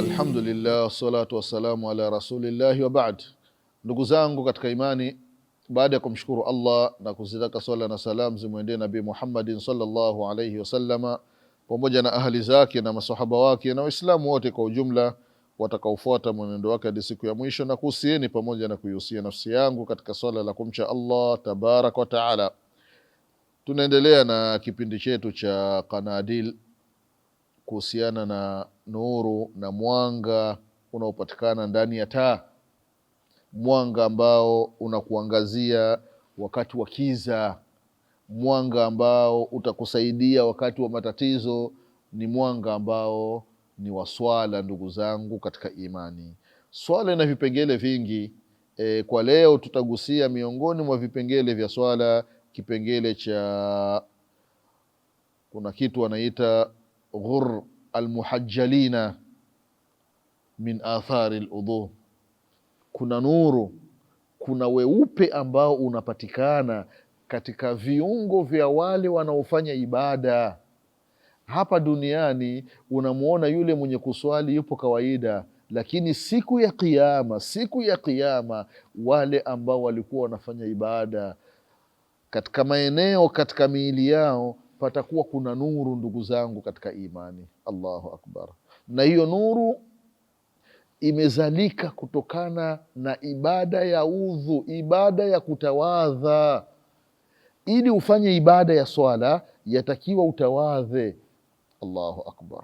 Alhamdulillah, salatu wassalamu ala rasulillahi wa ba'd. Ndugu zangu katika imani, baada ya kumshukuru Allah na kuzitaka swala na salam zimwendee Nabii Muhammadin sallallahu alayhi wasallama pamoja na ahli zake na masahaba wake na waislamu wote kwa ujumla watakaofuata mwenendo wake hadi siku ya mwisho, na kuhusieni pamoja na kuihusia nafsi yangu katika swala la kumcha Allah tabarak wa taala. Tunaendelea na kipindi chetu cha Qanadil kuhusiana na nuru na mwanga unaopatikana ndani ya taa, mwanga ambao unakuangazia wakati wa kiza, mwanga ambao utakusaidia wakati wa matatizo, ni mwanga ambao ni wa swala. Ndugu zangu katika imani, swala ina vipengele vingi. Kwa leo tutagusia miongoni mwa vipengele vya swala kipengele cha, kuna kitu wanaita ghur almuhajjalina min athari aludhu. Kuna nuru, kuna weupe ambao unapatikana katika viungo vya wale wanaofanya ibada. Hapa duniani unamuona yule mwenye kuswali yupo kawaida, lakini siku ya kiyama wale ambao walikuwa wanafanya ibada katika maeneo, katika miili yao patakuwa kuna nuru. Ndugu zangu katika imani, Allahu akbar. Na hiyo nuru imezalika kutokana na ibada ya udhu, ibada ya kutawadha. Ili ufanye ibada ya swala yatakiwa utawadhe. Allahu akbar,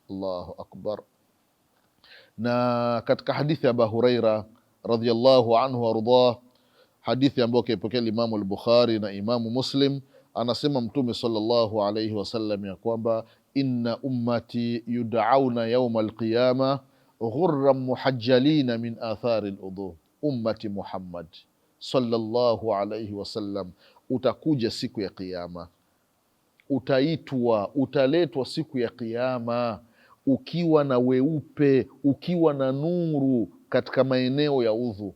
Allahu akbar. Na katika hadithi ya Abu Huraira radhiyallahu anhu wardah, hadithi ambayo kaipokea Imamu al-Bukhari na Imamu Muslim, anasema Mtume sallallahu alayhi wasallam ya kwamba inna ummati yud'auna yawma al-qiyama ghurran muhajjalina min athari al-udhu. Ummati Muhammad sallallahu alayhi wasallam utakuja siku ya kiyama, utaletwa siku ya kiyama ukiwa na weupe, ukiwa na nuru katika maeneo ya udhu.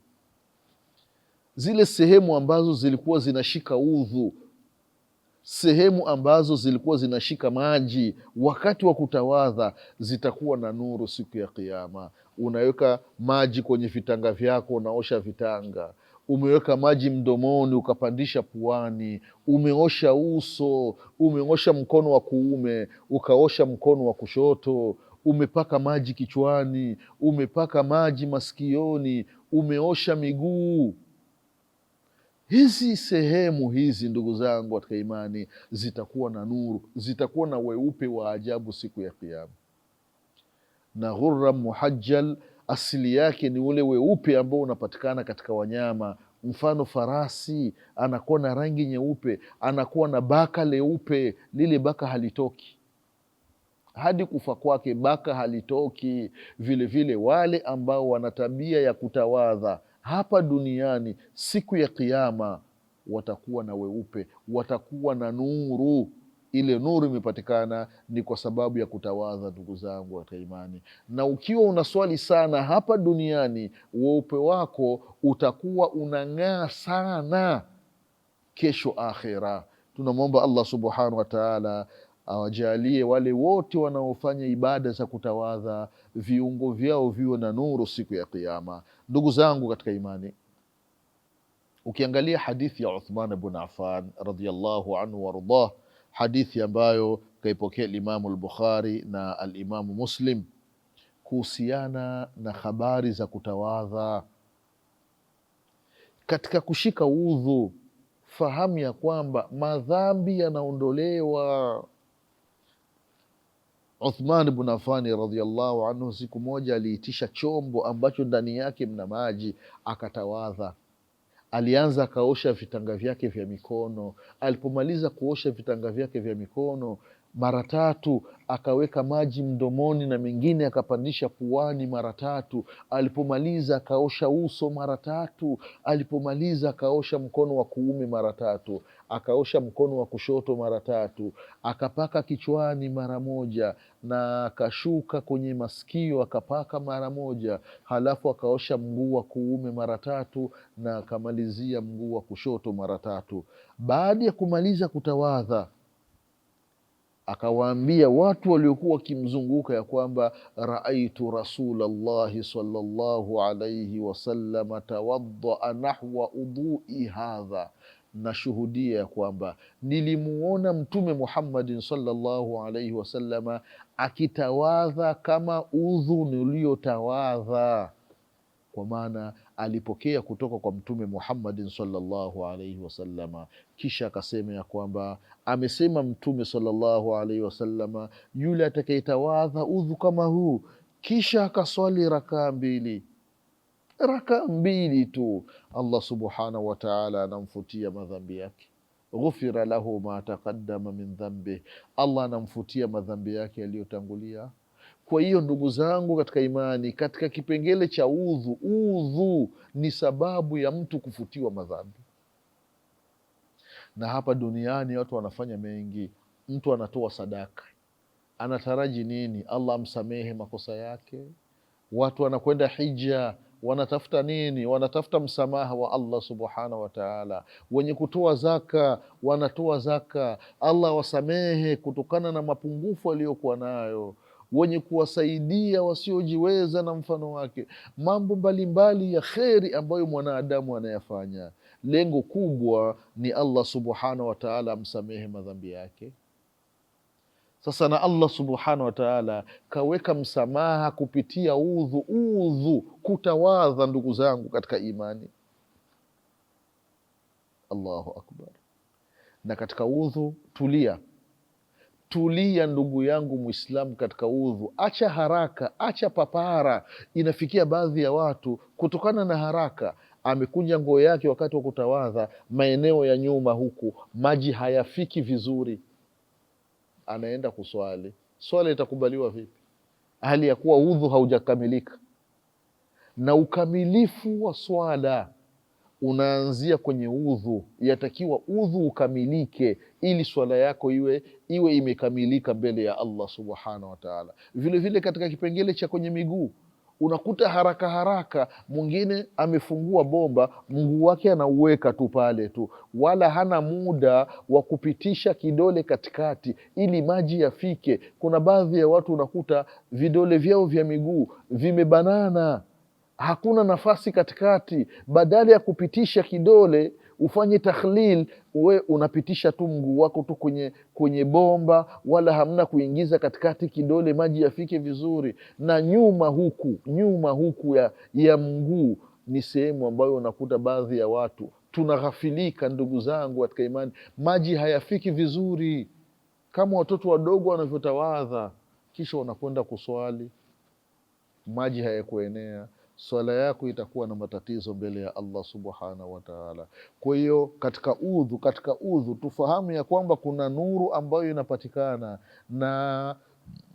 Zile sehemu ambazo zilikuwa zinashika udhu, sehemu ambazo zilikuwa zinashika maji wakati wa kutawadha, zitakuwa na nuru siku ya kiyama. Unaweka maji kwenye vitanga vyako, unaosha vitanga, umeweka maji mdomoni ukapandisha puani, umeosha uso, umeosha mkono wa kuume ukaosha mkono wa kushoto, umepaka maji kichwani, umepaka maji masikioni, umeosha miguu. Hizi sehemu hizi, ndugu zangu katika imani, zitakuwa na nuru, zitakuwa na weupe wa ajabu siku ya kiyama. Na ghurra muhajjal asili yake ni ule weupe ambao unapatikana katika wanyama. Mfano farasi anakuwa na rangi nyeupe, anakuwa na baka leupe, lile baka halitoki hadi kufa kwake, baka halitoki. Vile vile wale ambao wana tabia ya kutawadha hapa duniani, siku ya kiyama watakuwa na weupe, watakuwa na nuru. Ile nuru imepatikana ni kwa sababu ya kutawadha, ndugu zangu katika imani. Na ukiwa unaswali sana hapa duniani, weupe wako utakuwa unang'aa sana kesho akhira. Tunamwomba Allah subhanahu wa ta'ala awajalie wale wote wanaofanya ibada za kutawadha viungo vyao viwe na nuru siku ya kiyama. Ndugu zangu katika imani, ukiangalia hadithi ya Uthman ibn Affan radhiyallahu anhu wardah, hadithi ambayo kaipokea Imamu al-Bukhari na al-Imamu Muslim kuhusiana na habari za kutawadha. Katika kushika udhu, fahamu ya kwamba madhambi yanaondolewa. Uthman ibn Affan radhiyallahu anhu siku moja aliitisha chombo ambacho ndani yake mna maji, akatawadha. Alianza akaosha vitanga vyake vya mikono. Alipomaliza kuosha vitanga vyake vya mikono mara tatu, akaweka maji mdomoni na mengine akapandisha puani mara tatu. Alipomaliza akaosha uso mara tatu. Alipomaliza akaosha mkono wa kuume mara tatu, akaosha mkono wa kushoto mara tatu, akapaka kichwani mara moja, na akashuka kwenye masikio akapaka mara moja. Halafu akaosha mguu wa kuume mara tatu na akamalizia mguu wa kushoto mara tatu. Baada ya kumaliza kutawadha, akawaambia watu waliokuwa wakimzunguka ya kwamba raaitu rasulallahi sallallahu alaihi wasallama tawaddaa nahwa udhui hadha, nashuhudia ya kwamba nilimuona Mtume Muhammadin sallallahu alaihi wasallama akitawadha kama udhu niliotawadha. Kwa maana alipokea kutoka kwa Mtume Muhammadin sallallahu alaihi wasallama, kisha akasema ya kwamba amesema Mtume sallallahu alaihi wasallama, yule atakayetawadha udhu kama huu kisha akaswali rakaa mbili tu, Allah subhanahu wa ta'ala anamfutia madhambi yake. Ghufira lahu ma taqaddama min dhanbi, Allah anamfutia madhambi yake yaliyotangulia. Kwa hiyo ndugu zangu katika imani, katika kipengele cha udhu ni sababu ya mtu kufutiwa madhambi. Na hapa duniani watu wanafanya mengi. Mtu anatoa sadaka, anataraji nini? Allah amsamehe makosa yake. Watu wanakwenda hija, wanatafuta nini? Wanatafuta msamaha wa Allah subhanahu wa ta'ala. Wenye kutoa zaka, wanatoa zaka, Allah wasamehe kutokana na mapungufu aliyokuwa nayo. Wenye kuwasaidia wasiojiweza na mfano wake, mambo mbalimbali ya kheri ambayo mwanadamu anayafanya, lengo kubwa ni Allah subhanahu wa ta'ala amsamehe madhambi yake. Sasa na Allah subhanahu wa ta'ala kaweka msamaha kupitia udhu, kutawadha. Ndugu zangu katika imani, Allahu akbar. Na katika udhu tulia ndugu yangu Muislamu, katika udhu acha haraka, acha papara. Inafikia baadhi ya watu kutokana na haraka, amekunja nguo yake wakati wa kutawadha, maeneo ya nyuma huku maji hayafiki vizuri, anaenda kuswali. Swala itakubaliwa vipi hali ya kuwa udhu haujakamilika? Na ukamilifu wa swala unaanzia kwenye udhu. Yatakiwa udhu ukamilike ili swala yako iwe imekamilika mbele ya Allah subhanahu wa ta'ala. Vile vile katika kipengele cha kwenye miguu, unakuta haraka mwingine amefungua bomba, mguu wake anauweka tu pale tu, wala hana muda wa kupitisha kidole katikati ili maji yafike. Kuna baadhi ya watu unakuta vidole vyao vya miguu vimebanana, hakuna nafasi katikati. Badala ya kupitisha kidole ufanye takhlil, we unapitisha tu mguu wako tu kwenye bomba, wala hamna kuingiza katikati kidole maji yafike vizuri. Na nyuma huku ya mguu ni sehemu ambayo unakuta baadhi ya watu tunaghafilika. Ndugu zangu katika imani, maji hayafiki vizuri, kama watoto wadogo wanavyotawadha kisha wanakwenda kuswali, maji hayakuenea, swala yako itakuwa na matatizo mbele ya Allah subhanahu wa ta'ala. Kwa hiyo katika udhu tufahamu ya kwamba kuna nuru ambayo inapatikana, na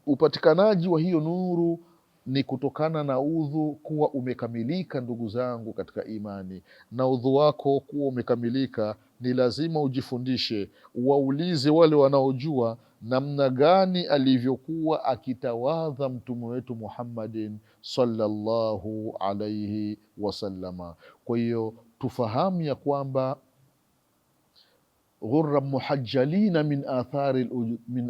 upatikanaji wa hiyo nuru ni kutokana na udhu kuwa umekamilika. Ndugu zangu katika imani, na udhu wako kuwa umekamilika, ni lazima ujifundishe, waulize wale wanaojua namna gani alivyokuwa akitawadha mtume wetu Muhammadin sallallahu alaihi wasallama. Kwa hiyo tufahamu ya kwamba ghurra muhajjalina min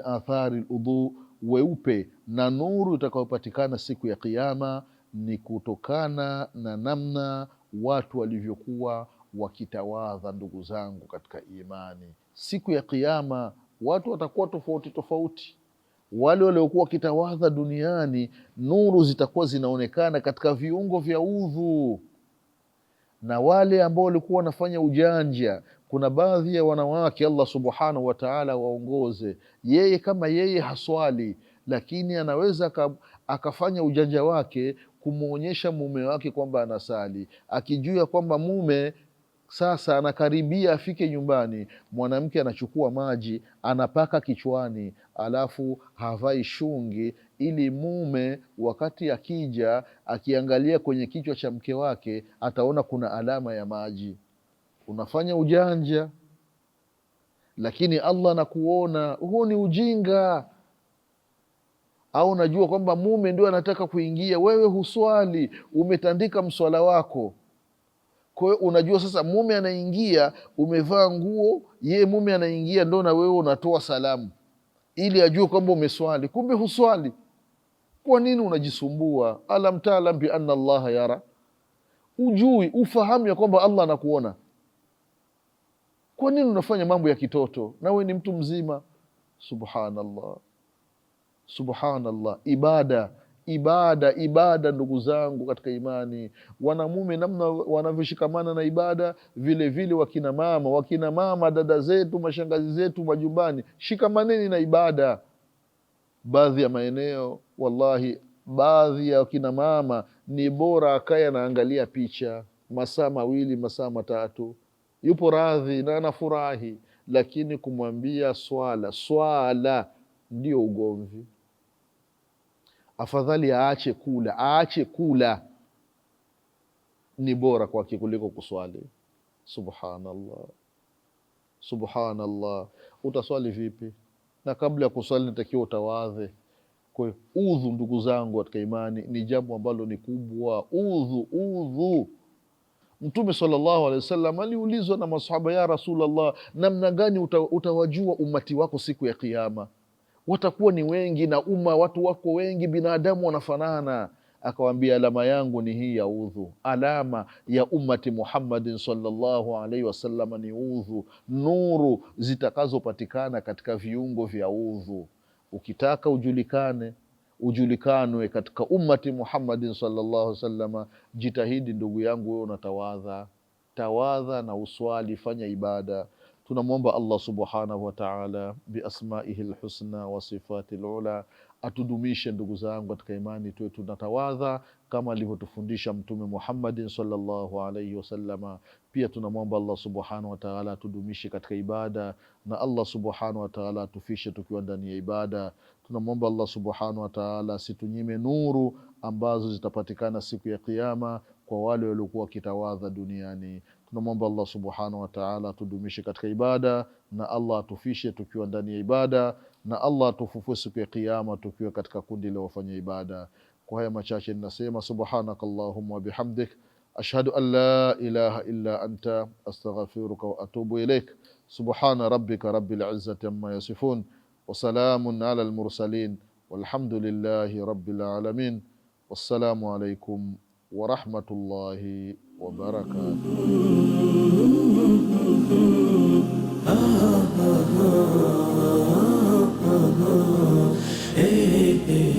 athari ludhu, weupe na nuru itakayopatikana siku ya Kiyama ni kutokana na namna watu walivyokuwa wakitawadha. Ndugu zangu katika imani, siku ya Kiyama watu watakuwa tofauti. Wale waliokuwa wakitawadha duniani, nuru zitakuwa zinaonekana katika viungo vya udhu, na wale ambao walikuwa wanafanya ujanja, kuna baadhi ya wanawake Allah subhanahu wa ta'ala waongoze, yeye kama yeye haswali, lakini anaweza akafanya ujanja wake kumwonyesha mume wake kwamba anasali, akijua kwamba mume sasa anakaribia afike nyumbani. Mwanamke anachukua maji anapaka kichwani, alafu havai shungi, ili mume wakati akija akiangalia kwenye kichwa cha mke wake ataona kuna alama ya maji. Unafanya ujanja, lakini Allah anakuona. Huo ni ujinga. Au unajua kwamba mume ndio anataka kuingia, wewe huswali, umetandika mswala wako. Kwa hiyo unajua sasa mume anaingia, umevaa nguo, ye mume anaingia, ndo na wewe unatoa salamu. ili ajue kwamba umeswali, kumbe huswali. Kwa nini unajisumbua? Alam talam bi anna Allaha yara, ujui ufahamu ya kwamba Allah anakuona. Kwa nini unafanya mambo ya kitoto na we ni mtu mzima? Subhanallah, subhanallah. Ibada ndugu zangu katika imani, wanamume namna wanavyoshikamana na ibada, vile vile wakina mama, dada zetu, mashangazi zetu majumbani, shikamaneni na ibada. Baadhi ya maeneo wallahi, baadhi ya wakina mama ni bora akaya naangalia picha masaa mawili masaa matatu, yupo radhi na anafurahi, lakini kumwambia swala ndio ugomvi. Afadhali aache kula ni bora kwake kuliko kuswali. Subhanallah. Utaswali vipi? Na kabla ya kuswali natakiwa utawadhe. Kwa hiyo udhu, ndugu zangu katika imani, ni jambo ambalo ni kubwa. Udhu. Mtume sallallahu alaihi wasallam aliulizwa na masahaba, ya Rasulullah, namna gani utawajua umati wako siku ya Kiyama? Watakuwa ni wengi na watu wako wengi, binadamu wanafanana. Akawambia, alama yangu ni hii ya udhu. Alama ya ummati Muhammadin sallallahu alaihi wasallam ni udhu. Nuru zitakazopatikana katika viungo vya udhu. Ukitaka ujulikanwe katika ummati Muhammadin sallallahu alaihi wasallam, jitahidi ndugu yangu, wewe unatawadha. Tawadha na uswali, fanya ibada. Tunamwomba Allah subhanahu wa ta'ala biasmaihi lhusna wa sifati lula atudumishe ndugu zangu katika imani, tuwe tunatawadha kama alivyotufundisha Mtume Muhammadin sallallahu alaihi wasallama. Pia tunamwomba Allah subhanahu wa ta'ala atudumishe katika ibada, na Allah subhanahu wa ta'ala atufishe tukiwa ndani ya ibada. Tunamwomba Allah subhanahu wa ta'ala situnyime nuru ambazo zitapatikana siku ya Kiyama kwa wale waliokuwa kitawadha duniani. Tunamwomba Allah subhanahu wa ta'ala atudumishe katika ibada, na Allah atufishe tukiwa ndani ya ibada, na Allah atufufue siku ya Kiyama tukiwa katika kundi la wafanya ibada. Kwa haya machache ninasema subhanakallahumma wa bihamdik, ashhadu an la ilaha illa anta, astaghfiruka wa atubu ilaik. Subhana rabbika rabbil izzati amma yasifun, wa salamun ala al-mursalin, walhamdulillahi rabbil alamin. Wassalamu alaikum wa rahmatullahi wa barakatuh. Hey, hey, hey,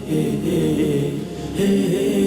hey, hey, hey.